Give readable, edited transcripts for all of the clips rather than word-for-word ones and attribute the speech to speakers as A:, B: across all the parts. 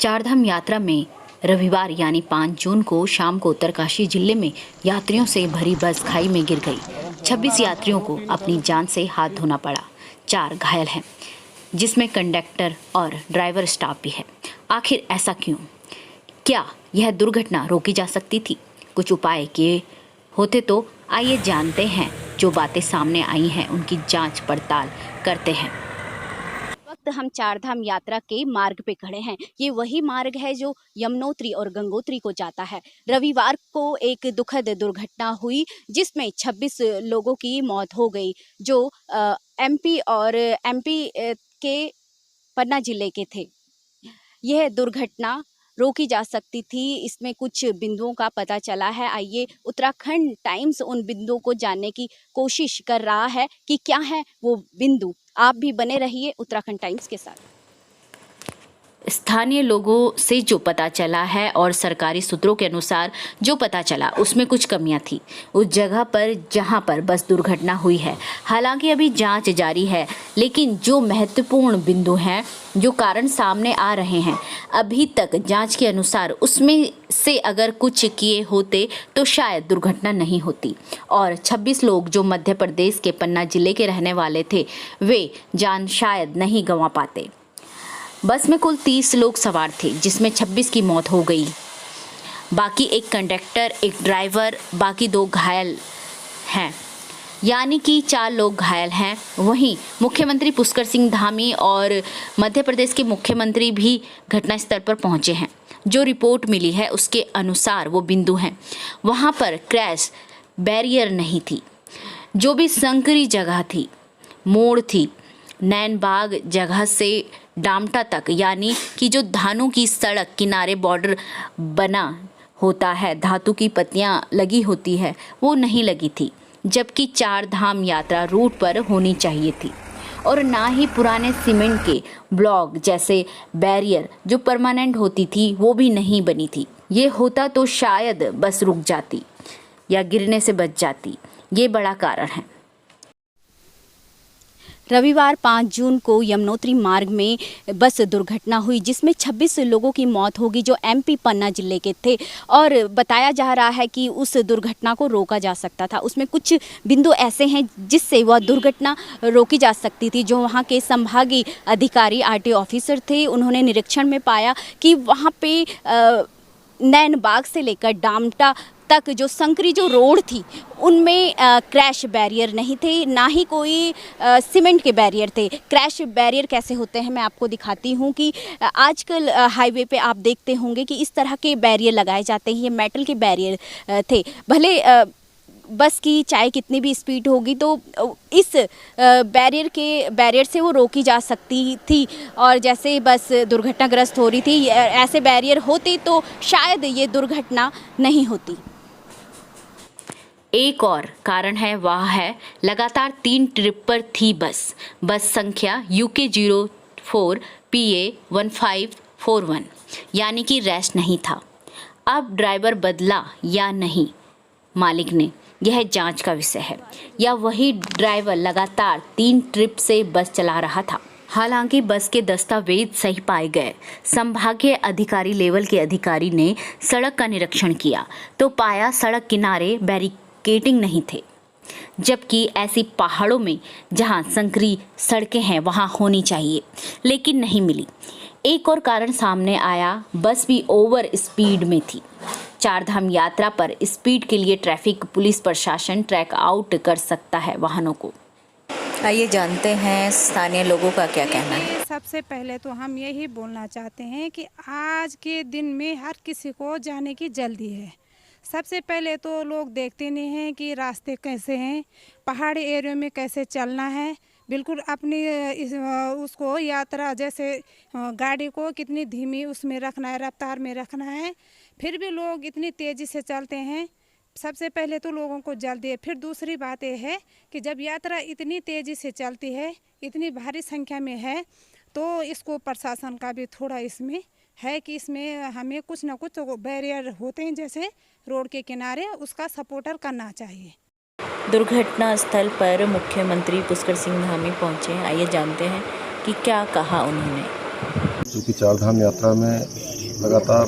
A: चारधाम यात्रा में रविवार यानी 5 जून को शाम को उत्तरकाशी जिले में यात्रियों से भरी बस खाई में गिर गई। 26 यात्रियों को अपनी जान से हाथ धोना पड़ा। 4 घायल हैं, जिसमें कंडक्टर और ड्राइवर स्टाफ भी है। आखिर ऐसा क्यों? क्या यह दुर्घटना रोकी जा सकती थी? कुछ उपाय किए होते तो आइए जानते हैं। जो बातें सामने आई हैं उनकी जांच पड़ताल करते हैं।
B: वक्त हम चारधाम यात्रा के मार्ग पे खड़े हैं। ये वही मार्ग है जो यमुनोत्री और गंगोत्री को जाता है। रविवार को एक दुखद दुर्घटना हुई जिसमें 26 लोगों की मौत हो गई, जो एमपी के पन्ना जिले के थे। यह दुर्घटना रोकी जा सकती थी, इसमें कुछ बिंदुओं का पता चला है। आइए, उत्तराखंड टाइम्स उन बिंदुओं को जानने की कोशिश कर रहा है कि क्या है वो बिंदु। आप भी बने रहिए उत्तराखंड टाइम्स के साथ।
A: स्थानीय लोगों से जो पता चला है और सरकारी सूत्रों के अनुसार जो पता चला उसमें कुछ कमियां थी उस जगह पर जहां पर बस दुर्घटना हुई है। हालांकि अभी जांच जारी है, लेकिन जो महत्वपूर्ण बिंदु हैं, जो कारण सामने आ रहे हैं, अभी तक जांच के अनुसार उसमें से अगर कुछ किए होते तो शायद दुर्घटना नहीं होती और 26 लोग जो मध्य प्रदेश के पन्ना जिले के रहने वाले थे, वे जान शायद नहीं गंवा पाते। बस में कुल 30 लोग सवार थे, जिसमें 26 की मौत हो गई। बाकी एक कंडक्टर, एक ड्राइवर, बाकी 2 घायल हैं, यानी कि 4 लोग घायल हैं। वहीं मुख्यमंत्री पुष्कर सिंह धामी और मध्य प्रदेश के मुख्यमंत्री भी घटनास्थल पर पहुंचे हैं। जो रिपोर्ट मिली है उसके अनुसार वो बिंदु हैं, वहां पर क्रैश बैरियर नहीं थी। जो भी संकरी जगह थी, मोड़ थी, नैनबाग जगह से डामटा तक, यानी कि जो धानों की सड़क किनारे बॉर्डर बना होता है, धातु की पत्तियां लगी होती है, वो नहीं लगी थी। जबकि चारधाम यात्रा रूट पर होनी चाहिए थी। और ना ही पुराने सीमेंट के ब्लॉक जैसे बैरियर जो परमानेंट होती थी वो भी नहीं बनी थी। ये होता तो शायद बस रुक जाती या गिरने से बच जाती। ये बड़ा कारण है।
B: रविवार 5 जून को यमुनोत्री मार्ग में बस दुर्घटना हुई जिसमें 26 लोगों की मौत होगी, जो एमपी पन्ना जिले के थे। और बताया जा रहा है कि उस दुर्घटना को रोका जा सकता था। उसमें कुछ बिंदु ऐसे हैं जिससे वह दुर्घटना रोकी जा सकती थी। जो वहाँ के संभागीय अधिकारी आरटीओ ऑफिसर थे, उन्होंने निरीक्षण में पाया कि वहाँ पे नैनबाग से लेकर डामटा तक जो संकरी जो रोड थी उनमें क्रैश बैरियर नहीं थे, ना ही कोई सीमेंट के बैरियर थे। क्रैश बैरियर कैसे होते हैं मैं आपको दिखाती हूँ कि आजकल हाईवे पे आप देखते होंगे कि इस तरह के बैरियर लगाए जाते हैं। ये मेटल के बैरियर थे। भले बस की चाहे कितनी भी स्पीड होगी तो इस बैरियर से वो रोकी जा सकती थी। और जैसे बस दुर्घटनाग्रस्त हो रही थी, ऐसे बैरियर होते तो शायद ये दुर्घटना नहीं होती।
A: एक और कारण है, वह है लगातार 3 ट्रिप पर थी बस संख्या UK04 PA 1541, यानी कि रेस्ट नहीं था। अब ड्राइवर बदला या नहीं मालिक ने, यह जांच का विषय है, या वही ड्राइवर लगातार 3 ट्रिप से बस चला रहा था। हालांकि बस के दस्तावेज सही पाए गए। संभागीय अधिकारी लेवल के अधिकारी ने सड़क का निरीक्षण किया तो पाया सड़क किनारे बैरिकेडिंग नहीं थे, जबकि ऐसी पहाड़ों में जहां संकरी सड़कें हैं वहां होनी चाहिए, लेकिन नहीं मिली। एक और कारण सामने आया, बस भी ओवर स्पीड में थी। चारधाम यात्रा पर स्पीड के लिए ट्रैफिक पुलिस प्रशासन ट्रैक आउट कर सकता है वाहनों को। आइए जानते हैं स्थानीय लोगों का क्या कहना है।
C: सबसे पहले तो हम यही बोलना चाहते हैं कि आज के दिन में हर किसी को जाने की जल्दी है। सबसे पहले तो लोग देखते नहीं हैं कि रास्ते कैसे हैं, पहाड़ी एरिया में कैसे चलना है। बिल्कुल अपनी उसको यात्रा जैसे गाड़ी को कितनी धीमी उसमें रखना है, रफ्तार में रखना है। फिर भी लोग इतनी तेज़ी से चलते हैं। सबसे पहले तो लोगों को जल्दी है। फिर दूसरी बात यह है कि जब यात्रा इतनी तेज़ी से चलती है, इतनी भारी संख्या में है, तो इसको प्रशासन का भी थोड़ा इसमें है कि इसमें हमें कुछ ना कुछ बैरियर होते हैं जैसे रोड के किनारे, उसका सपोर्टर करना चाहिए।
A: दुर्घटना स्थल पर मुख्यमंत्री पुष्कर सिंह धामी पहुंचे। आइए जानते हैं कि क्या कहा उन्होंने।
D: क्योंकि चारधाम यात्रा में लगातार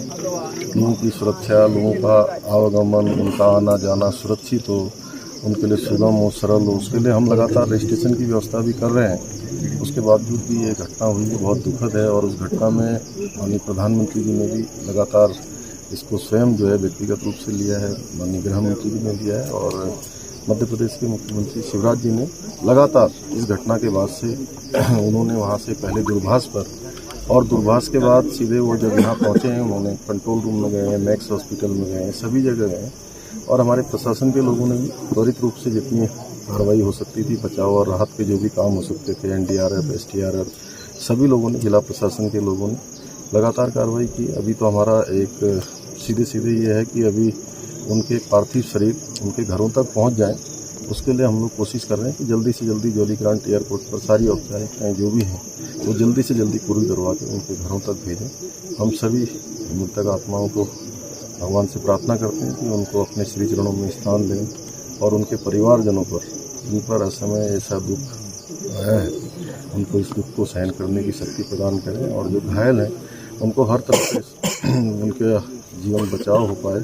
D: लोगों की सुरक्षा, लोगों का आवागमन, उनका आना जाना सुरक्षित हो, उनके लिए सुगम हो, सरल हो, उसके लिए हम लगातार रजिस्ट्रेशन की व्यवस्था भी कर रहे हैं। उसके बावजूद भी ये घटना हुई है बहुत दुखद है, और उस घटना में माननीय प्रधानमंत्री जी ने भी लगातार इसको स्वयं जो है व्यक्तिगत रूप से लिया है, माननीय गृह मंत्री जी ने लिया है, और मध्य प्रदेश के मुख्यमंत्री शिवराज जी ने लगातार इस घटना के बाद से उन्होंने वहाँ से पहले दूरभाष पर, और दूरभाष के बाद सीधे वो जब यहाँ पहुँचे हैं उन्होंने कंट्रोल रूम में गए हैं, मैक्स हॉस्पिटल में गए हैं, सभी जगह गए हैं, और हमारे प्रशासन के लोगों ने भी त्वरित रूप से जितनी कार्रवाई हो सकती थी, बचाव और राहत के जो भी काम हो सकते थे, NDRF, STRF, सभी लोगों ने, जिला प्रशासन के लोगों ने लगातार कार्रवाई की। अभी तो हमारा एक सीधे ये है कि अभी उनके पार्थिव शरीर उनके घरों तक पहुंच जाएं, उसके लिए हम लोग कोशिश कर रहे हैं कि जल्दी से जल्दी जौलीग्रांट एयरपोर्ट पर सारी औपचारिकताएँ जो भी हैं वो जल्दी से जल्दी पूरी करवा के उनके घरों तक भेजें। हम सभी मृतक आत्माओं को भगवान से प्रार्थना करते हैं कि उनको अपने श्री चरणों में स्थान दें, और उनके परिवारजनों पर, जिन पर असमय ऐसा दुख आया है, उनको इस दुख को सहन करने की शक्ति प्रदान करें, और जो घायल हैं उनको हर तरह से उनके जीवन बचाव हो पाए,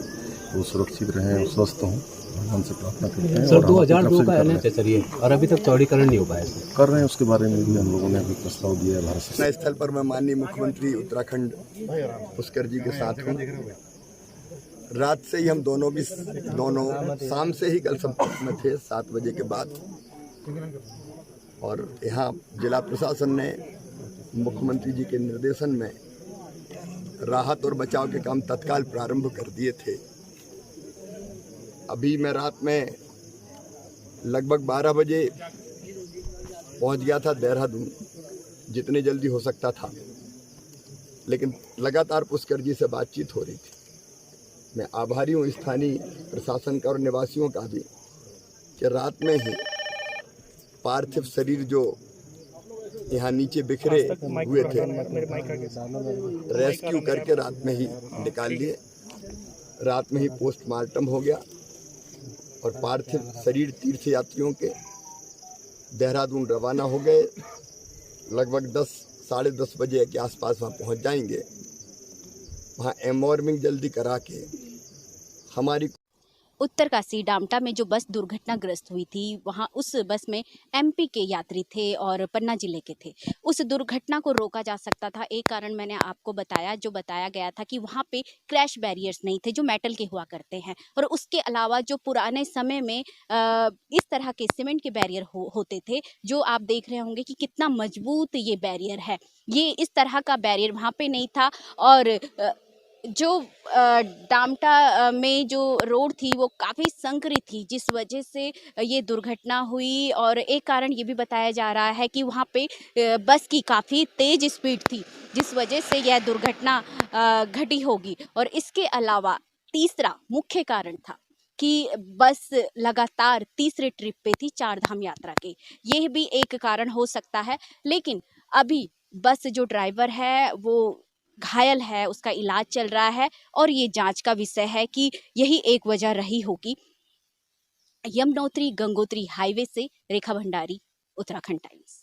D: वो सुरक्षित रहें, स्वस्थ हों, भगवान से प्रार्थना करते हैं।
E: सर,
D: और
E: 2002 का एनएच है सर ये, और अभी तक चौड़ीकरण नहीं हो पाया है।
D: कर रहे हैं, उसके बारे में भी हम लोगों ने अभी प्रस्ताव दिया है भारत सरकार।
F: घटना स्थल पर मैं माननीय मुख्यमंत्री उत्तराखंड पुष्कर जी के साथ हूँ। रात से ही हम दोनों शाम से ही कल संपर्क में थे 7 बजे के बाद, और यहाँ जिला प्रशासन ने मुख्यमंत्री जी के निर्देशन में राहत और बचाव के काम तत्काल प्रारंभ कर दिए थे। अभी मैं रात में लगभग 12 बजे पहुँच गया था देहरादून, जितने जल्दी हो सकता था, लेकिन लगातार पुष्कर जी से बातचीत हो रही थी। मैं आभारी हूँ स्थानीय प्रशासन का और निवासियों का भी कि रात में ही पार्थिव शरीर जो यहाँ नीचे बिखरे हुए थे, रेस्क्यू करके रात में ही निकाल लिए। रात में ही पोस्टमार्टम हो गया, और पार्थिव शरीर तीर्थ यात्रियों के देहरादून रवाना हो गए। लगभग 10 साढ़े 10 बजे के आसपास वहाँ पहुँच जाएंगे। वहाँ एम्बॉर्मिंग जल्दी करा के हमारी
B: उत्तरकाशी डामटा में जो बस दुर्घटनाग्रस्त हुई थी, वहां उस बस में MP के यात्री थे और पन्ना जिले के थे। उस दुर्घटना को रोका जा सकता था। एक कारण मैंने आपको बताया, जो बताया गया था कि वहां पे क्रैश बैरियर्स नहीं थे जो मेटल के हुआ करते हैं, और उसके अलावा जो पुराने समय में इस तरह के सीमेंट के बैरियर होते थे, जो आप देख रहे होंगे कि कितना मजबूत ये बैरियर है। ये इस तरह का बैरियर वहाँ पे नहीं था, और जो डामटा में जो रोड थी वो काफ़ी संकरी थी, जिस वजह से ये दुर्घटना हुई। और एक कारण ये भी बताया जा रहा है कि वहाँ पे बस की काफ़ी तेज़ स्पीड थी, जिस वजह से यह दुर्घटना घटी होगी। और इसके अलावा तीसरा मुख्य कारण था कि बस लगातार तीसरे ट्रिप पे थी चार धाम यात्रा के, यह भी एक कारण हो सकता है। लेकिन अभी बस जो ड्राइवर है वो घायल है, उसका इलाज चल रहा है, और ये जांच का विषय है कि यही एक वजह रही होगी। यमुनोत्री गंगोत्री हाईवे से रेखा भंडारी, उत्तराखंड टाइम्स।